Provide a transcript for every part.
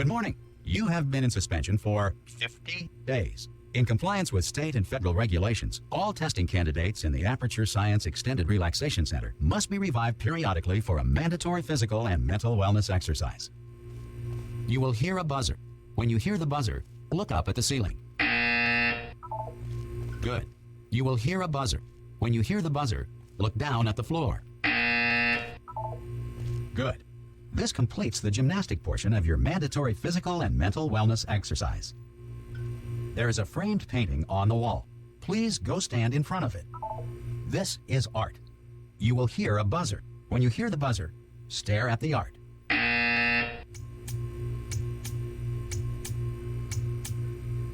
Good morning. You have been in suspension for 50 days. In compliance with state and federal regulations, all testing candidates in the Aperture Science Extended Relaxation Center must be revived periodically for a mandatory physical and mental wellness exercise. You will hear a buzzer. When you hear the buzzer, look up at the ceiling. Good. You will hear a buzzer. When you hear the buzzer, look down at the floor. Good. This completes the gymnastic portion of your mandatory physical and mental wellness exercise. There is a framed painting on the wall. Please go stand in front of it. This is art. You will hear a buzzer. When you hear the buzzer, stare at the art.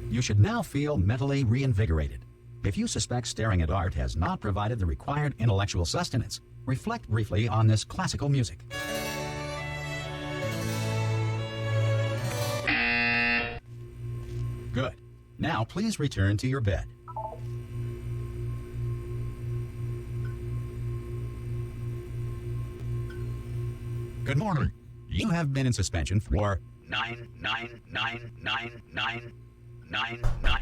You should now feel mentally reinvigorated. If you suspect staring at art has not provided the required intellectual sustenance, reflect briefly on this classical music. Good. Now please return to your bed. Good morning. You have been in suspension for 9999999.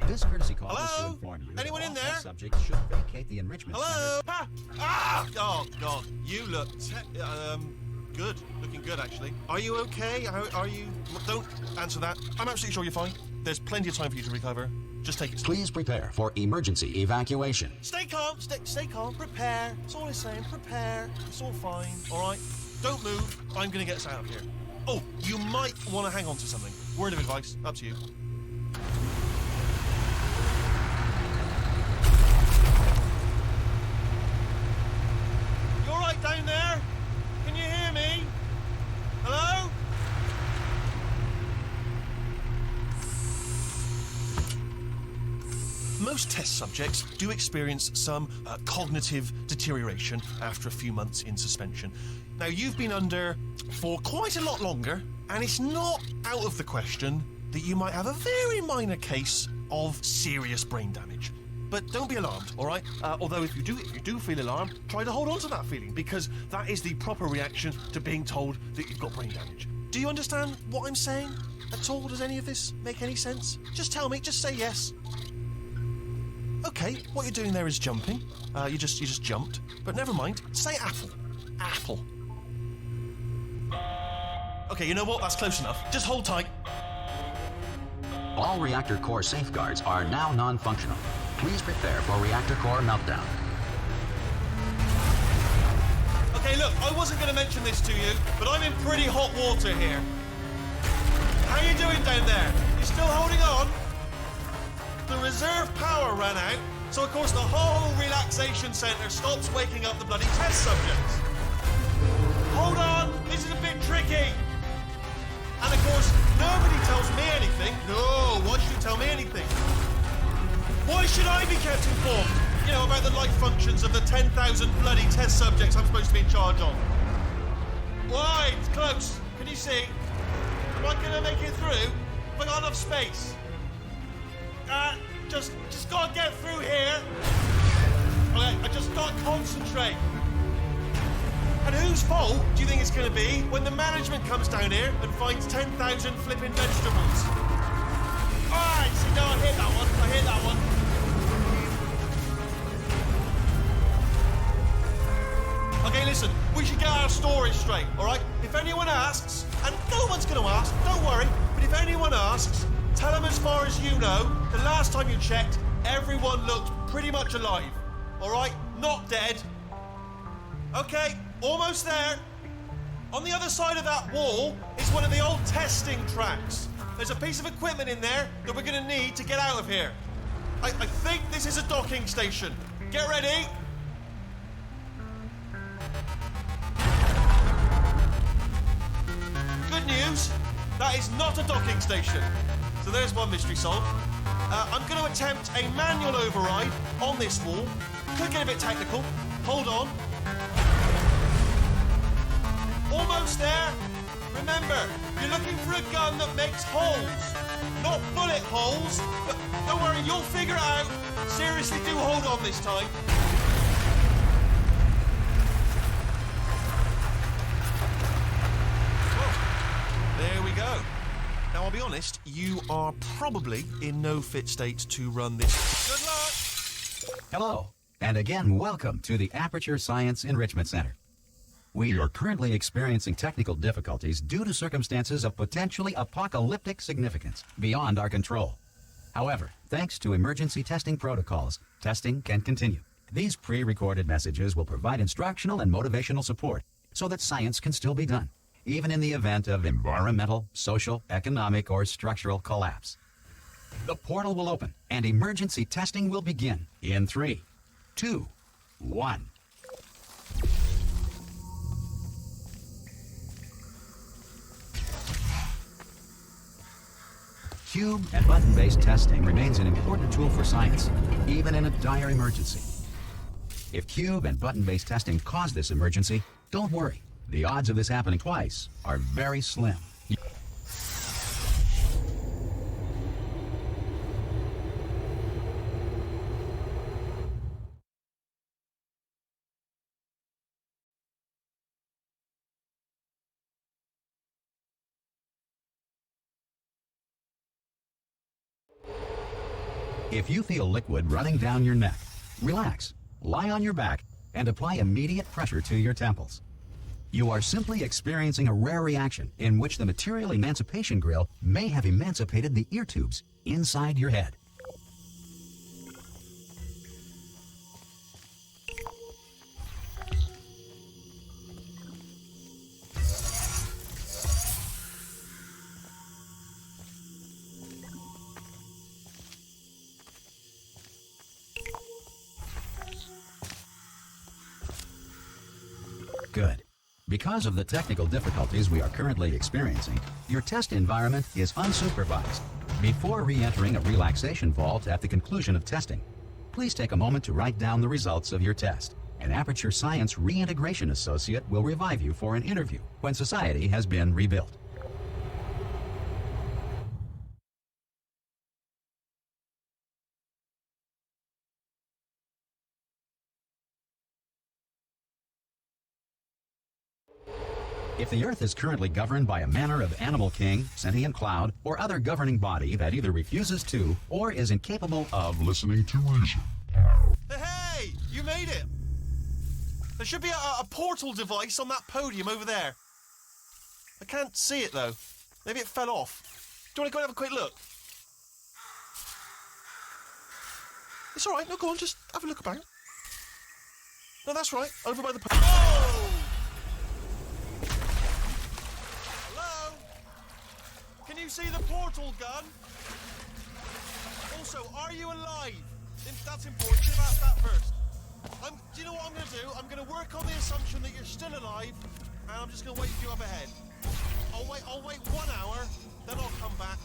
This courtesy call is to inform you Anyone that in all there? test subjects should vacate the enrichment Hello? center. Oh, God. You look good. Looking good, actually. Are you okay? Are you... Don't answer that. I'm absolutely sure you're fine. There's plenty of time for you to recover. Just take it slow. Please prepare for emergency evacuation. Stay calm. Stay calm. Prepare. That's all I'm saying. Prepare. It's all fine. All right? Don't move. I'm going to get us out of here. Oh, you might want to hang on to something. Word of advice. Up to you. You all right down there? Can you hear me? Hello? Most test subjects do experience some cognitive deterioration after a few months in suspension. Now, you've been under for quite a lot longer, and it's not out of the question that you might have a very minor case of serious brain damage. But don't be alarmed, all right? Although if you do feel alarmed, try to hold on to that feeling, because that is the proper reaction to being told that you've got brain damage. Do you understand what I'm saying at all? Does any of this make any sense? Just tell me, just say yes. Okay, what you're doing there is jumping. You just jumped. But never mind. Say apple. Apple. Okay, you know what? That's close enough. Just hold tight. All reactor core safeguards are now non-functional. Please prepare for reactor core meltdown. Okay, look, I wasn't going to mention this to you, but I'm in pretty hot water here. How you doing down there? You still holding on? The reserve power ran out, so of course the whole relaxation centre stops waking up the bloody test subjects. Hold on, this is a bit tricky. And of course, nobody tells me anything. No, why should you tell me anything? Why should I be kept informed? You know, about the life functions of the 10,000 bloody test subjects I'm supposed to be in charge of. Why? It's close. Can you see? Am I gonna make it through? Have I got enough space? Just gotta get through here. Okay, I just gotta concentrate. And whose fault do you think it's gonna be when the management comes down here and finds 10,000 flipping vegetables? Alright, see, no, I hit that one. Okay, listen, we should get our story straight, alright? If anyone asks, and no one's gonna ask, don't worry, but if anyone asks, tell them as far as you know, the last time you checked, everyone looked pretty much alive. Alright? Not dead. Okay, almost there. On the other side of that wall is one of the old testing tracks. There's a piece of equipment in there that we're going to need to get out of here. I think this is a docking station. Get ready. Good news, that is not a docking station. So there's one mystery solved. I'm going to attempt a manual override on this wall. Could get a bit technical. Hold on. Almost there. Remember, you're looking for a gun that makes holes. Not bullet holes, but don't worry, you'll figure it out. Seriously, do hold on this time. Oh, there we go. Now, be honest, you are probably in no fit state to run this. Good luck! Hello, and again, welcome to the Aperture Science Enrichment Center. We are currently experiencing technical difficulties due to circumstances of potentially apocalyptic significance beyond our control. However, thanks to emergency testing protocols, testing can continue. These pre-recorded messages will provide instructional and motivational support so that science can still be done, even in the event of environmental, social, economic, or structural collapse. The portal will open and emergency testing will begin in 3, 2, 1. Cube and button-based testing remains an important tool for science, even in a dire emergency. If cube and button-based testing cause this emergency, don't worry. The odds of this happening twice are very slim. If you feel liquid running down your neck, relax, lie on your back, and apply immediate pressure to your temples. You are simply experiencing a rare reaction in which the material emancipation grill may have emancipated the ear tubes inside your head. Good. Because of the technical difficulties we are currently experiencing, your test environment is unsupervised. Before re-entering a relaxation vault at the conclusion of testing, please take a moment to write down the results of your test. An Aperture Science Reintegration Associate will revive you for an interview when society has been rebuilt. If the Earth is currently governed by a manner of animal king, sentient cloud, or other governing body that either refuses to or is incapable of listening to reason. Hey! You made it! There should be a portal device on that podium over there. I can't see it though. Maybe it fell off. Do you want to go and have a quick look? It's alright, no, go on, just have a look about. No, that's right, over by the Oh! Can you see the portal gun? Also, are you alive? That's important. Should have asked that first. Do you know what I'm going to do? I'm going to work on the assumption that you're still alive, and I'm just going to wait for you up ahead. I'll wait 1 hour, then I'll come back,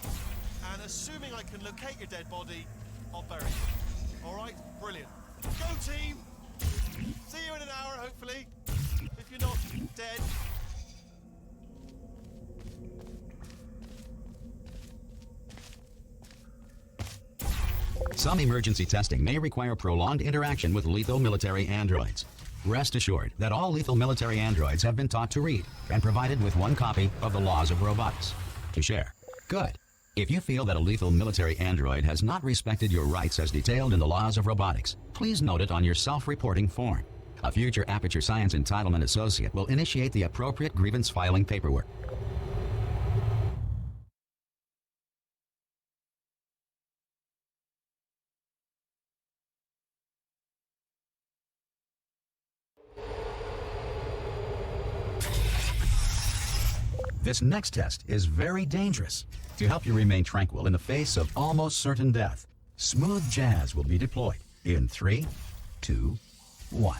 and assuming I can locate your dead body, I'll bury you. All right? Brilliant. Go team. See you in an hour, hopefully. If you're not dead. Some emergency testing may require prolonged interaction with lethal military androids. Rest assured that all lethal military androids have been taught to read and provided with 1 copy of the Laws of Robotics to share. Good. If you feel that a lethal military android has not respected your rights as detailed in the Laws of Robotics, please note it on your self-reporting form. A future Aperture Science Entitlement Associate will initiate the appropriate grievance filing paperwork. This next test is very dangerous. To help you remain tranquil in the face of almost certain death, smooth jazz will be deployed in 3, 2, 1.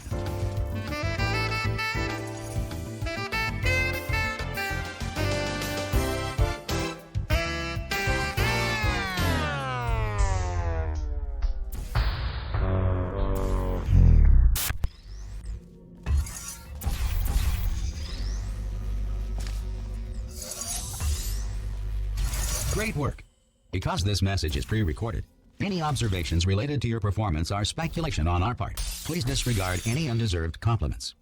Great work. Because this message is pre-recorded, any observations related to your performance are speculation on our part. Please disregard any undeserved compliments.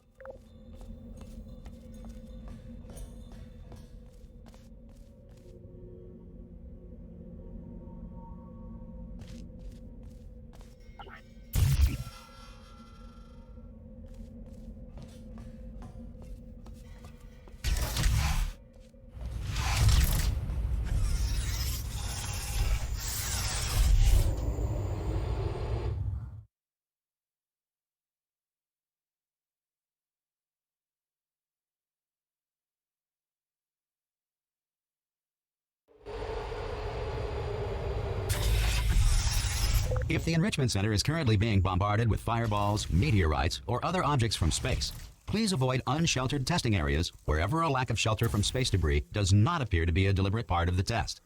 If the Enrichment Center is currently being bombarded with fireballs, meteorites, or other objects from space, please avoid unsheltered testing areas wherever a lack of shelter from space debris does not appear to be a deliberate part of the test.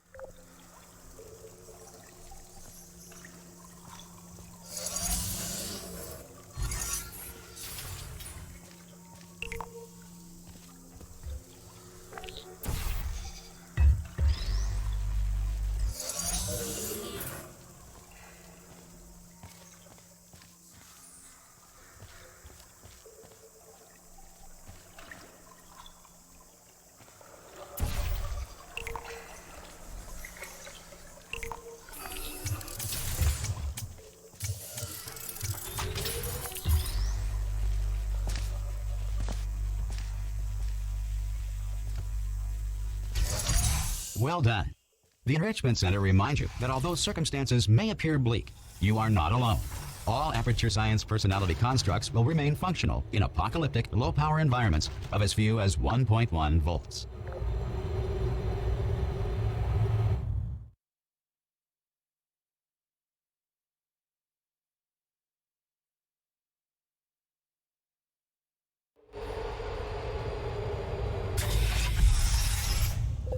Well done. The Enrichment Center reminds you that although circumstances may appear bleak, you are not alone. All Aperture Science personality constructs will remain functional in apocalyptic, low-power environments of as few as 1.1 volts.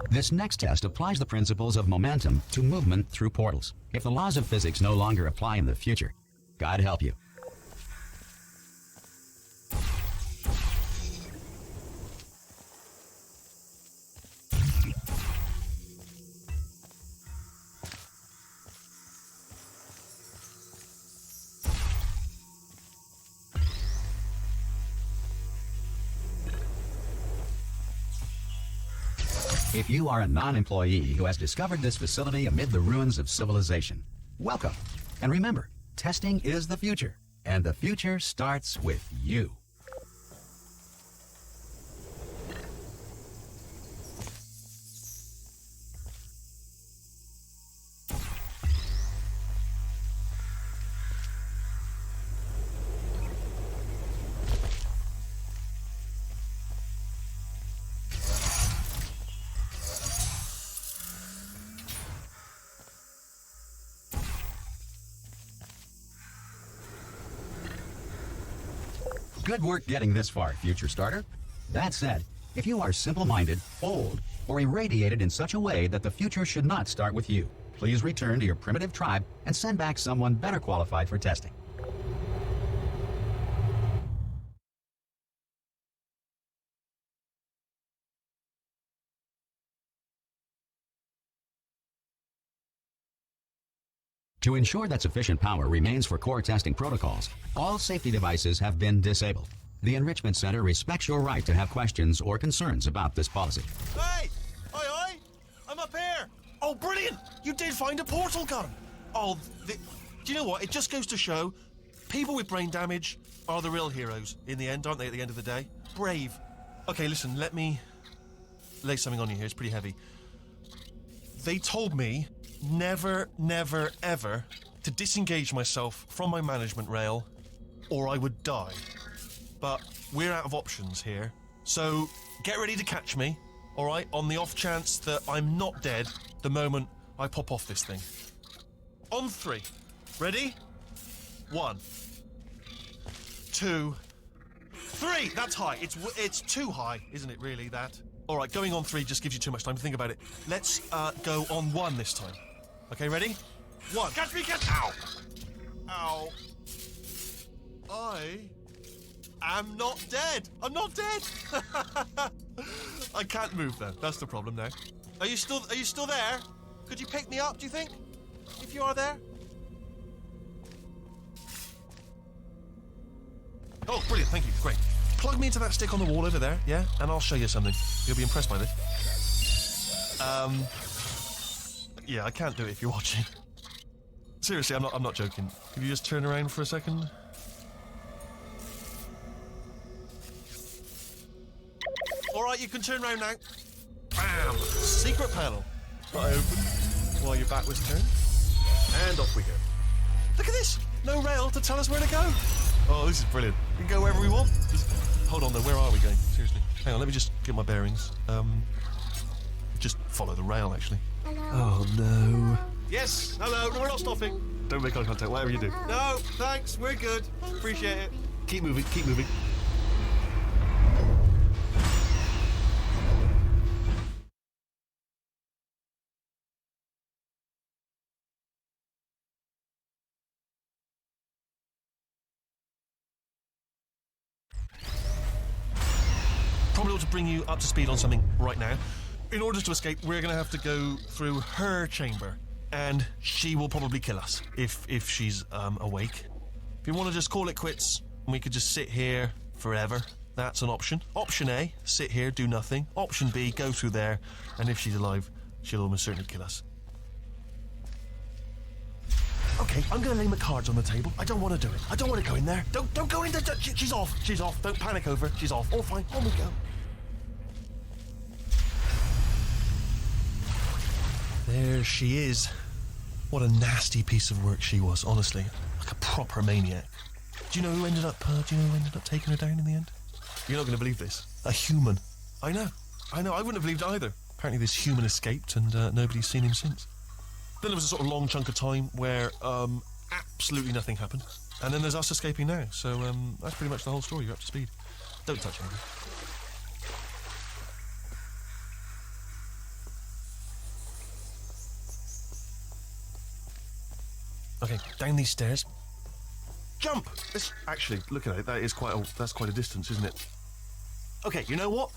This next test applies the principles of momentum to movement through portals. If the laws of physics no longer apply in the future, God help you. If you are a non-employee who has discovered this facility amid the ruins of civilization, welcome. And remember, testing is the future, and the future starts with you. Good work getting this far, future starter. That said, if you are simple-minded, old, or irradiated in such a way that the future should not start with you, please return to your primitive tribe and send back someone better qualified for testing. To ensure that sufficient power remains for core testing protocols, all safety devices have been disabled. The Enrichment Center respects your right to have questions or concerns about this policy. Hey! Aye, I'm up here! Oh, brilliant! You did find a portal gun! Oh, do you know what? It just goes to show, people with brain damage are the real heroes in the end, aren't they, at the end of the day? Brave. Okay, listen, let me lay something on you here. It's pretty heavy. They told me never, never, ever to disengage myself from my management rail or I would die. But we're out of options here. So get ready to catch me, all right, on the off chance that I'm not dead the moment I pop off this thing. On 3. Ready? 1, 2, 3. That's high. It's too high, isn't it, really, that? All right, going on 3 just gives you too much time to think about it. Let's go on 1 this time. Okay, ready? 1. Catch me, catch! Ow! Ow. I am not dead. I'm not dead. I can't move then. That's the problem now. Are you still there? Could you pick me up, do you think? If you are there? Oh, brilliant. Thank you. Great. Plug me into that stick on the wall over there, yeah? And I'll show you something. You'll be impressed by this. Yeah, I can't do it if you're watching. Seriously, I'm not joking. Could you just turn around for a second? Alright, you can turn around now. Bam! Secret panel. I open while your back was turned. And off we go. Look at this! No rail to tell us where to go. Oh, this is brilliant. We can go wherever we want. Just hold on though, where are we going? Seriously. Hang on, let me just get my bearings. Just follow the rail, actually. Hello. Oh no. Yes, hello, no, we're not stopping. Don't make eye contact, whatever you do. No, thanks. We're good. Appreciate it. Keep moving, keep moving. Probably ought to bring you up to speed on something right now. In order to escape, we're going to have to go through her chamber, and she will probably kill us if she's awake. If you want to just call it quits, and we could just sit here forever, that's an option. Option A, sit here, do nothing. Option B, go through there, and if she's alive, she'll almost certainly kill us. Okay, I'm going to lay my cards on the table. I don't want to do it. I don't want to go in there. Don't go in there. She's off. She's off. Don't panic over. She's off. All fine. On we go. There she is. What a nasty piece of work she was, honestly. Like a proper maniac. Do you know who ended up taking her down in the end? You're not going to believe this. A human. I know. I wouldn't have believed it either. Apparently this human escaped and nobody's seen him since. Then there was a sort of long chunk of time where absolutely nothing happened. And then there's us escaping now. So that's pretty much the whole story. You're up to speed. Don't touch anything. Okay, down these stairs. Jump! Actually, look at it. That's quite a distance, isn't it? Okay, you know what?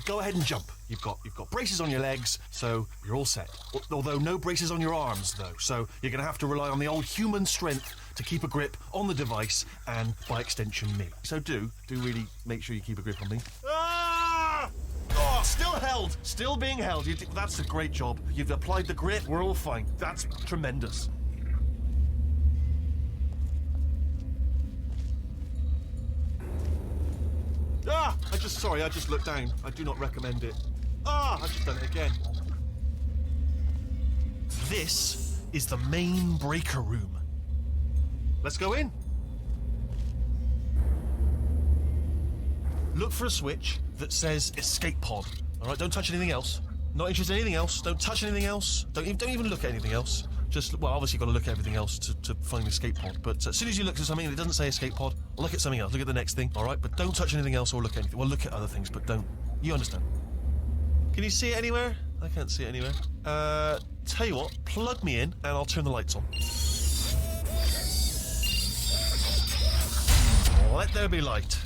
Go ahead and jump. You've got braces on your legs, so you're all set. Although no braces on your arms, though. So you're going to have to rely on the old human strength to keep a grip on the device, and by extension, me. So do really make sure you keep a grip on me. Ah! Oh, still held. Still being held. That's a great job. You've applied the grip. We're all fine. That's tremendous. I just looked down. I do not recommend it. I've just done it again. This is the main breaker room. Let's go in. Look for a switch that says escape pod. All right, don't touch anything else. Not interested in anything else. Don't touch anything else. Don't even look at anything else. Obviously you've got to look at everything else to find the escape pod. But as soon as you look at something and it doesn't say escape pod, look at something else. Look at the next thing, all right? But don't touch anything else or look at anything. Well, look at other things, but don't. You understand? Can you see it anywhere? I can't see it anywhere. Tell you what, plug me in and I'll turn the lights on. Let there be light.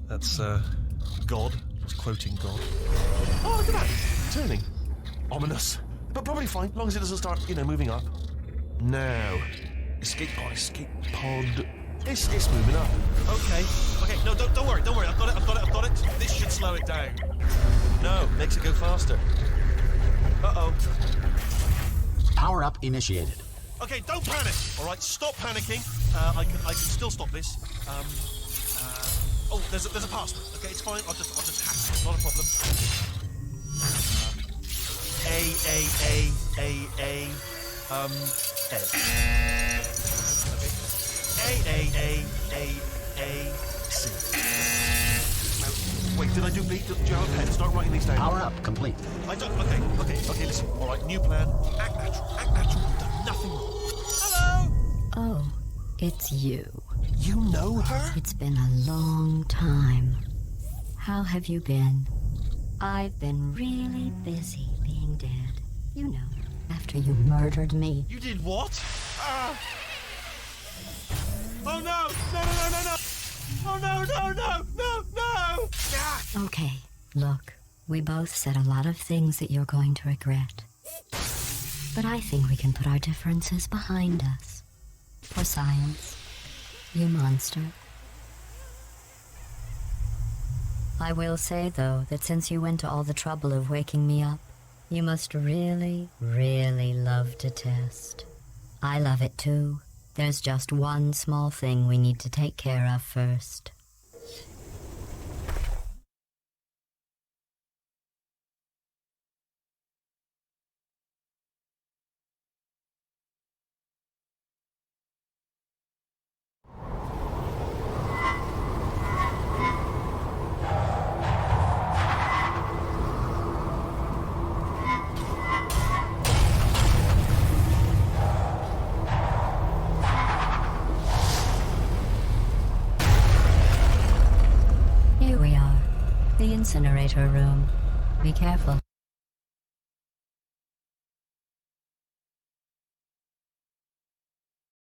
That's, God. It's quoting God. Oh, look at that. Turning. Ominous. But probably fine, as long as it doesn't start, moving up. Now, escape pod. It's moving up. Okay, no, don't worry. I've got it. This should slow it down. No, makes it go faster. Uh-oh. Power up initiated. Okay, don't panic. All right, stop panicking. I can still stop this. There's a password. Okay, it's fine. I'll just hack it. It's not a problem. A. C. Wait, did I do B? Do you have a pen? Start writing these down. Power up complete. I don't. Okay, listen. All right, new plan. Act natural. You've done nothing wrong. Hello! Oh, it's you. You know her? It's been a long time. How have you been? I've been really busy being dead. After you murdered me. You did what? Oh no! Oh no! Okay, look. We both said a lot of things that you're going to regret. But I think we can put our differences behind us. For science. You monster. I will say, though, that since you went to all the trouble of waking me up, you must really, really love to test. I love it too. There's just one small thing we need to take care of first. incinerator room. Be careful.